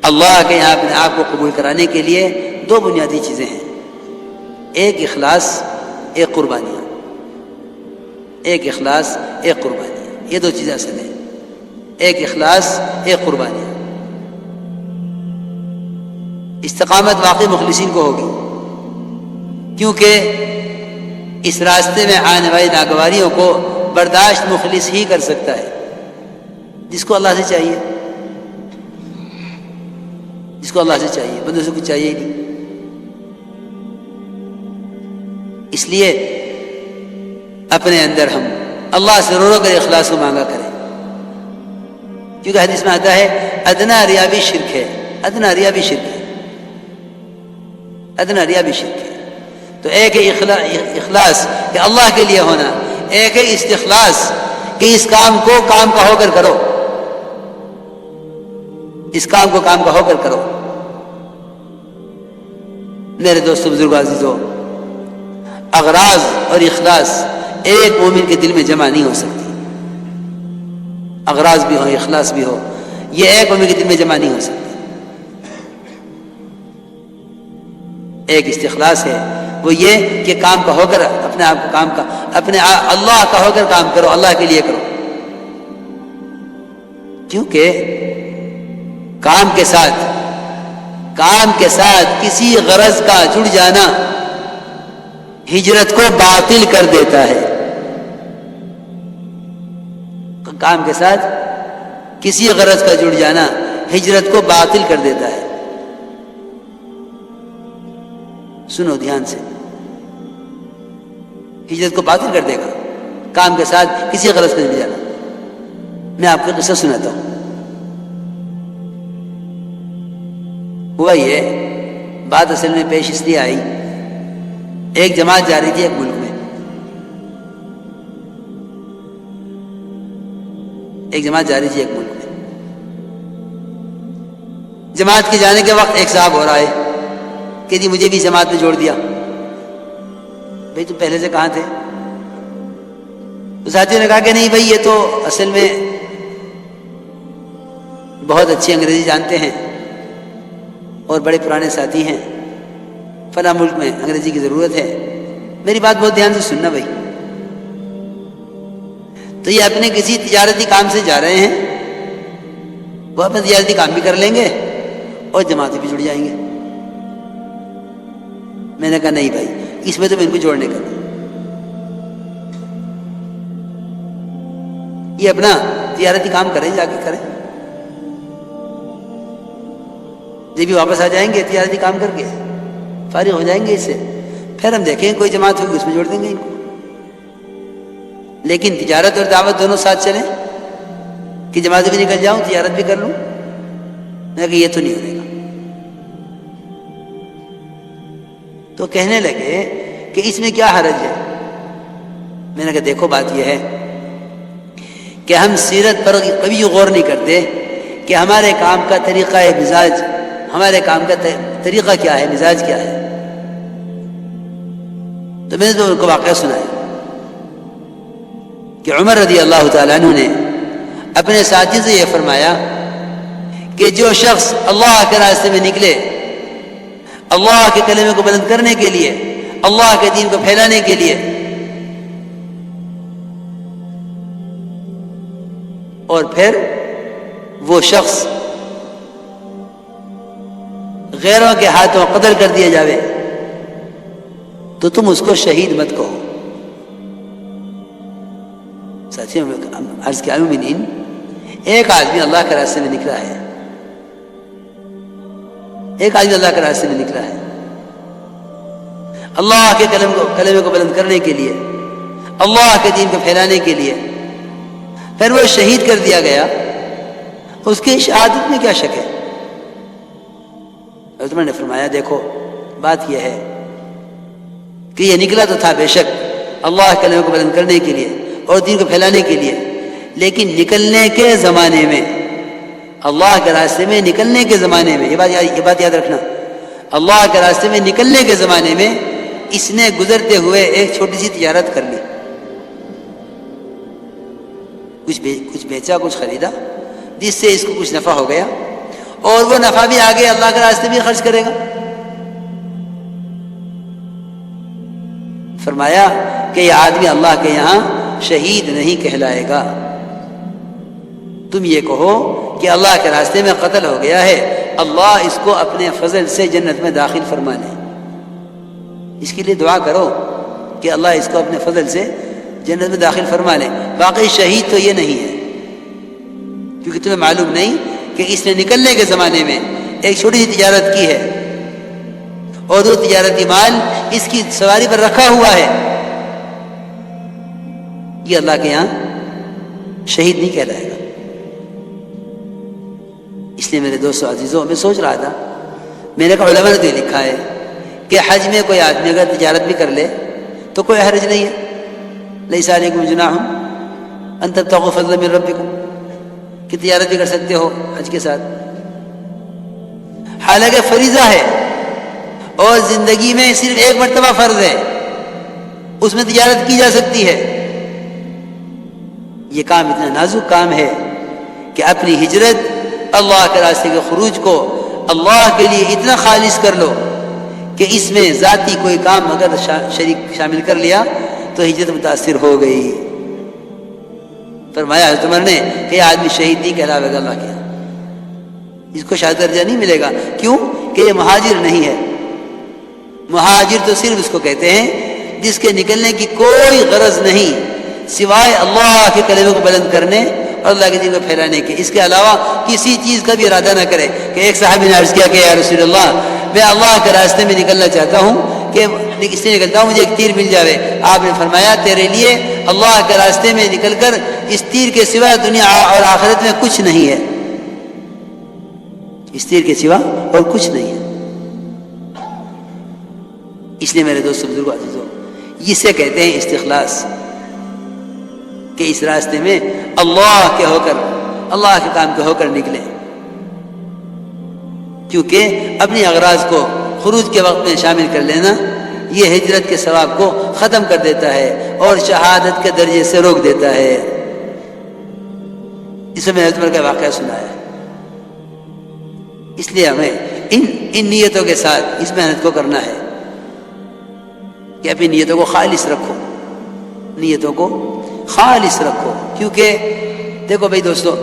اللہ کے یہاں اپنے آپ کو قبول کرانے کے لیے دو بنیادی چیزیں ہیں، ایک اخلاص، ایک قربانیاں۔ ایک اخلاص، ایک قربانیاں، یہ دو چیزیں اصل ہیں، ایک اخلاص، ایک قربانیاں۔ استقامت واقعی مخلصین کو ہوگی، کیونکہ اس راستے میں آنے والی ناگواریوں کو برداشت مخلص ہی کر سکتا ہے، جس کو اللہ سے چاہیے، جس کو اللہ سے چاہیے، بندوں سے کچھ چاہیے ہی نہیں۔ اس لیے اپنے اندر ہم اللہ سے رو رو کر اخلاص کو مانگا کریں، کیونکہ حدیث میں آتا ہے ادنا ریا بھی شرک ہے، ادنا ریا بھی شرک ہے، ادنا ریا بھی شرک ہے۔ تو ایک ہے اخلاص کہ اللہ کے لیے ہونا، ایک ہے استخلاص کہ اس کام کو کام کا ہو کر کرو، اس کام کو کام کا ہو کر کرو۔ میرے دوستو، بزرگوں، عزیزو، اغراض اور اخلاص ایک مومن کے دل میں جمع نہیں ہو سکتی، اغراض بھی ہو، اخلاص بھی ہو، یہ ایک مومن کے دل میں جمع نہیں ہو سکتی۔ ایک استخلاص ہے، وہ یہ کہ کام کا ہو کر اپنے آپ کو کام کا اپنے اللہ کا ہو کر کام کرو، اللہ کے لیے کرو، کیونکہ کام کے ساتھ کسی غرض کا جڑ جانا ہجرت کو باطل کر دیتا ہے۔ کام کے ساتھ کسی غرض کا جڑ جانا ہجرت کو باطل کر دیتا ہے۔ سنو دھیان سے، ہجرت کو باطل کر دے گا کام کے ساتھ کسی غرض کا جڑ جانا۔ میں آپ کو قصہ سناتا ہوں۔ ہوا یہ بات اصل میں پیش اس لیے آئی، ایک جماعت جا رہی تھی ایک ملک میں، ایک جماعت جا رہی تھی ایک ملک میں۔ جماعت کے جانے کے وقت ایک صاحب ہو رہا ہے کہ جی مجھے بھی جماعت میں جوڑ دیا۔ بھئی تم پہلے سے کہاں تھے؟ تو ساتھیوں نے کہا کہ نہیں بھائی، یہ تو اصل میں بہت اچھی انگریزی جانتے ہیں اور بڑے پرانے ساتھی ہیں، فلاں ملک میں انگریزی کی ضرورت ہے، میری بات بہت دھیان سے سننا بھائی۔ تو یہ اپنے کسی تجارتی کام سے جا رہے ہیں، وہ اپنا تجارتی کام بھی کر لیں گے اور جماعتیں بھی جڑ جائیں گے۔ میں نے کہا نہیں بھائی، اس میں تو میں ان کو جوڑنے کا نہیں، یہ اپنا تجارتی کام کریں، جا کے کریں، جب بھی واپس آ جائیں گے تجارتی کام کر کے فارغ ہو جائیں گے اس سے، پھر ہم دیکھیں کوئی جماعت ہوگی اس میں جوڑ دیں گے ان کو۔ لیکن تجارت اور دعوت دونوں ساتھ چلیں، کہ جماعت بھی نکل جاؤں تجارت بھی کر لوں، میں کہ یہ تو نہیں ہونے گا۔ تو کہنے لگے کہ اس میں کیا حرج ہے؟ میں نے کہا دیکھو بات یہ ہے کہ ہم سیرت پر کبھی غور نہیں کرتے کہ ہمارے کام کا طریقہ ہے، مزاج، ہمارے کام کا طریقہ کیا ہے، مزاج کیا ہے۔ تو میں نے تو ان کو واقعہ سنایا کہ عمر رضی اللہ تعالیٰ عنہ نے اپنے ساتھی سے یہ فرمایا کہ جو شخص اللہ کے راستے میں نکلے، اللہ کے کلمے کو بلند کرنے کے لیے، اللہ کے دین کو پھیلانے کے لیے، اور پھر وہ شخص غیروں کے ہاتھوں قتل کر دیا جاوے، تو تم اس کو شہید مت کہو۔ ساتھیوں میں عرض کیا مومنین، ایک آدمی اللہ کے راستے میں نکلا ہے، ایک آدمی اللہ کے راستے میں نکلا ہے، اللہ کے کلمے کو بلند کرنے کے لیے، اللہ کے دین کو پھیلانے کے لیے، پھر وہ شہید کر دیا گیا، اس کی شہادت میں کیا شک ہے؟ حضرت عمر نے فرمایا دیکھو بات یہ ہے کہ یہ نکلا تو تھا بے شک اللہ کے کلمے کو بلند کرنے کے لیے اور دین کو پھیلانے کے لیے، لیکن نکلنے کے زمانے میں، اللہ کے راستے میں نکلنے کے زمانے میں، یہ بات یاد رکھنا، اللہ کے راستے میں نکلنے کے زمانے میں اس نے گزرتے ہوئے ایک چھوٹی سی تجارت کر لی، کچھ بیچا، کچھ خریدا، جس سے اس کو کچھ نفع ہو گیا، اور وہ نفع بھی آگے اللہ کے راستے بھی خرچ کرے گا. فرمایا کہ یہ آدمی اللہ کے یہاں شہید نہیں کہلائے گا. تم یہ کہو کہ اللہ کے راستے میں قتل ہو گیا ہے، اللہ اس کو اپنے فضل سے جنت میں داخل فرما لے. اس کے لیے دعا کرو کہ اللہ اس کو اپنے فضل سے جنت میں داخل فرما لے. واقعی شہید تو یہ نہیں ہے، کیونکہ تمہیں معلوم نہیں کہ اس نے نکلنے کے زمانے میں ایک چھوٹی سی تجارت کی ہے اور وہ تجارتی مال اس کی سواری پر رکھا ہوا ہے. یہ اللہ کے یہاں شہید نہیں کہلائے گا. اس لیے میرے دوستو عزیزوں، میں سوچ رہا تھا، میں نے کہا علماء نے تو یہ لکھا ہے کہ حج میں کوئی آدمی اگر تجارت بھی کر لے تو کوئی حرج نہیں ہے. لیس علیکم جناح ان تبتغوا فضلا من ربکم، کہ تجارت بھی کر سکتے ہو حج کے ساتھ. حالانکہ فریضہ ہے اور زندگی میں صرف ایک مرتبہ فرض ہے، اس میں تجارت کی جا سکتی ہے. یہ کام اتنا نازک کام ہے کہ اپنی ہجرت، اللہ کے راستے کے خروج کو اللہ کے لیے اتنا خالص کر لو کہ اس میں ذاتی کوئی کام اگر شریک شامل کر لیا تو ہجرت متاثر ہو گئی. فرمایا حضرت عمر نے کہ یہ آدمی شہید نہیں کہلاوے گا اللہ کے یہاں، اس کو شہادت درجہ نہیں ملے گا. کیوں کہ یہ مہاجر نہیں ہے. مہاجر تو صرف اس کو کہتے ہیں جس کے نکلنے کی کوئی غرض نہیں سوائے اللہ کے کلمے کو بلند کرنے اور اللہ کے دین کو پھیلانے کے، اس کے علاوہ کسی چیز کا بھی ارادہ نہ کرے. کہ ایک صحابی نے عرض کیا کہ یا رسول اللہ، میں اللہ کے راستے میں نکلنا چاہتا ہوں کہ اس سے نکلتا ہوں مجھے ایک تیر مل جاوے. آپ نے فرمایا تیرے لیے اللہ کے راستے میں نکل کر اس تیر کے سوا دنیا اور آخرت میں کچھ نہیں ہے. اس تیر کے سوا اور کچھ نہیں ہے. اس لیے میرے دوستو بزرگوں عزیزوں، اسے کہتے ہیں استخلاص، کہ اس راستے میں اللہ کے ہو کر، اللہ کے کام کے ہو کر نکلے. کیونکہ اپنی اغراض کو خروج کے وقت میں شامل کر لینا یہ ہجرت کے ثواب کو ختم کر دیتا ہے اور شہادت کے درجے سے روک دیتا ہے. اس میں حضرت عمر کا واقعہ سنا ہے. اس لیے ہمیں ان نیتوں کے ساتھ اس محنت کو کرنا ہے کہ اپنی نیتوں کو خالص رکھو، نیتوں کو خالص رکھو. کیونکہ دیکھو بھائی دوستو،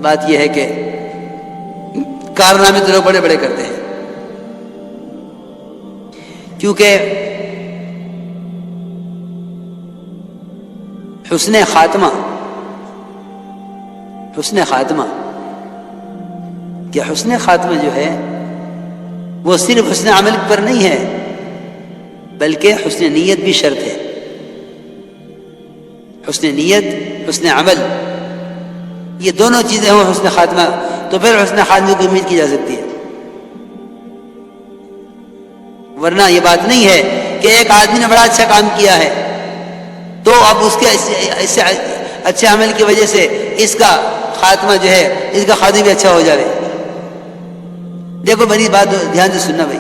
بات یہ ہے کہ کارنامے تو لوگ بڑے بڑے کرتے ہیں، کیونکہ حسن خاتمہ کہ حسن خاتمہ جو ہے وہ صرف حسن عمل پر نہیں ہے بلکہ حسن نیت بھی شرط ہے. حسن نیت، حسن عمل، یہ دونوں چیزیں ہوں حسن خاتمہ تو پھر حسن خاتمہ کی امید کی جا سکتی ہے. ورنہ یہ بات نہیں ہے کہ ایک آدمی نے بڑا اچھا کام کیا ہے تو اب اس کے اس سے اچھے عمل کی وجہ سے اس کا خاتمہ جو ہے، اس کا خاتمہ بھی اچھا ہو جائے. دیکھو میری بات دھیان سے سننا بھائی،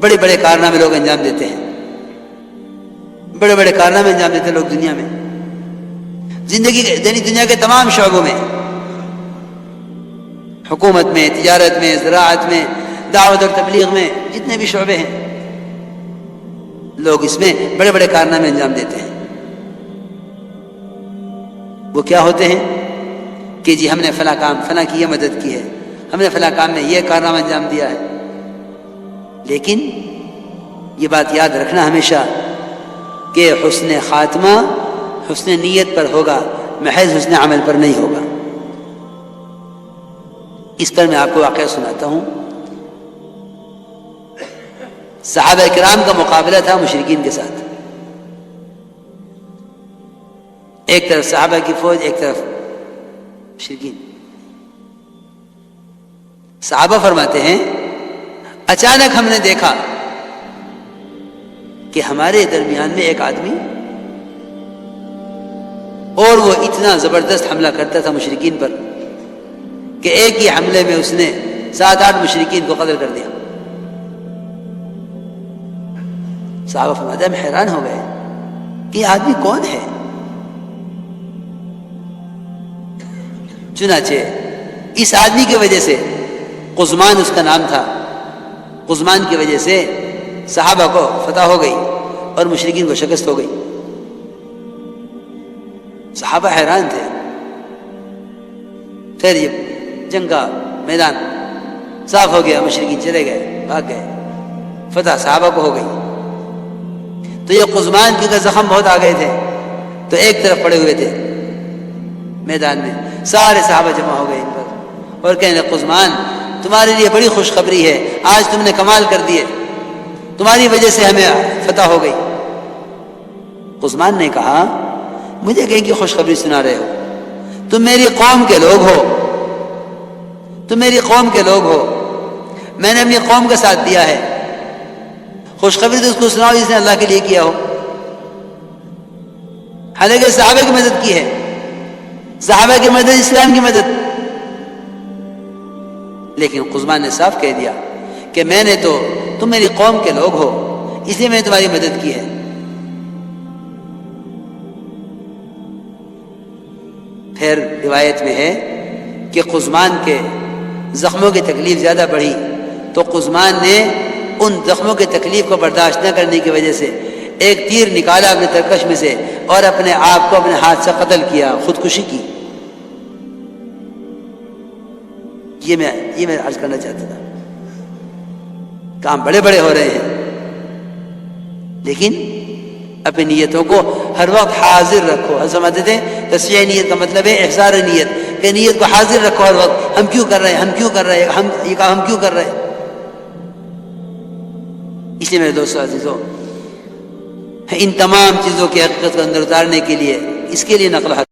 بڑے بڑے کارنامے لوگ انجام دیتے ہیں، بڑے بڑے کارنامے انجام دیتے ہیں لوگ دنیا میں، زندگی یعنی دنیا کے تمام شعبوں میں، حکومت میں، تجارت میں، زراعت میں، دعوت اور تبلیغ میں، جتنے بھی شعبے ہیں لوگ اس میں بڑے بڑے کارنامے انجام دیتے ہیں. وہ کیا ہوتے ہیں کہ جی ہم نے فلاں کام، فلاں کی یہ مدد کی ہے، ہم نے فلاں کام میں یہ کارنامہ انجام دیا ہے. لیکن یہ بات یاد رکھنا ہمیشہ کہ حسن خاتمہ حسن نیت پر ہوگا، محض حسن عمل پر نہیں ہوگا. اس پر میں آپ کو واقعہ سناتا ہوں. صحابہ کرام کا مقابلہ تھا مشرکین کے ساتھ. ایک طرف صحابہ کی فوج، ایک طرف مشرکین. صحابہ فرماتے ہیں اچانک ہم نے دیکھا کہ ہمارے درمیان میں ایک آدمی، اور وہ اتنا زبردست حملہ کرتا تھا مشرکین پر کہ ایک ہی حملے میں اس نے 7-8 مشرکین کو قتل کر دیا. صحابہ فرماتے ہیں ہم حیران ہو گئے کہ یہ آدمی کون ہے. چنانچہ اس آدمی کی وجہ سے، قزمان اس کا نام تھا، قزمان کی وجہ سے صحابہ کو فتح ہو گئی اور مشرکین کو شکست ہو گئی۔ صحابہ حیران تھے۔ پھر یہ جنگ کا میدان صاف ہو گیا، مشرکین چلے گئے، بھاگ گئے، فتح صحابہ کو ہو گئی۔ تو یہ قزمان کے زخم بہت آ گئے تھے، تو ایک طرف پڑے ہوئے تھے میدان میں، سارے صحابہ جمع ہو گئے ان پر اور کہنے قزمان تمہارے لیے بڑی خوشخبری ہے، آج تم نے کمال کر دیے، تمہاری وجہ سے ہمیں فتح ہو گئی۔ قزمان نے کہا مجھے کہیں کی خوشخبری سنا رہے ہو؟ تم میری قوم کے لوگ ہو، تم میری قوم کے لوگ ہو، میں نے اپنی قوم کا ساتھ دیا ہے، خوشخبری تو اس کو سناؤ جس نے اللہ کے لیے کیا ہو۔ حالانکہ صحابہ کی مدد کی ہے، صحابہ کی مدد اسلام کی مدد، لیکن قزمان نے صاف کہہ دیا کہ میں نے تو، تم میری قوم کے لوگ ہو اس لیے میں نے تمہاری مدد کی ہے۔ پھر روایت میں ہے کہ قزمان کے زخموں کی تکلیف زیادہ بڑھی، تو قزمان نے ان زخموں کی تکلیف کو برداشت نہ کرنے کی وجہ سے ایک تیر نکالا اپنے ترکش میں سے اور اپنے آپ کو اپنے ہاتھ سے قتل کیا، خودکشی کی۔ یہ میں عرض کرنا چاہتا تھا، کام بڑے بڑے ہو رہے ہیں، لیکن اپنی نیتوں کو ہر وقت حاضر رکھو۔ سمجھتے تھے تصفیہ نیت کا مطلب ہے احضار نیت، کہ نیت کو حاضر رکھو ہر وقت، ہم کیوں کر رہے ہیں، ہم کیوں کر رہے ہیں، یہ کام ہم کیوں کر رہے ہیں۔ اس لیے میرے دوستو عزیزو، ان تمام چیزوں کی حقیقت کو اندر اتارنے کے لیے، اس کے لیے نقل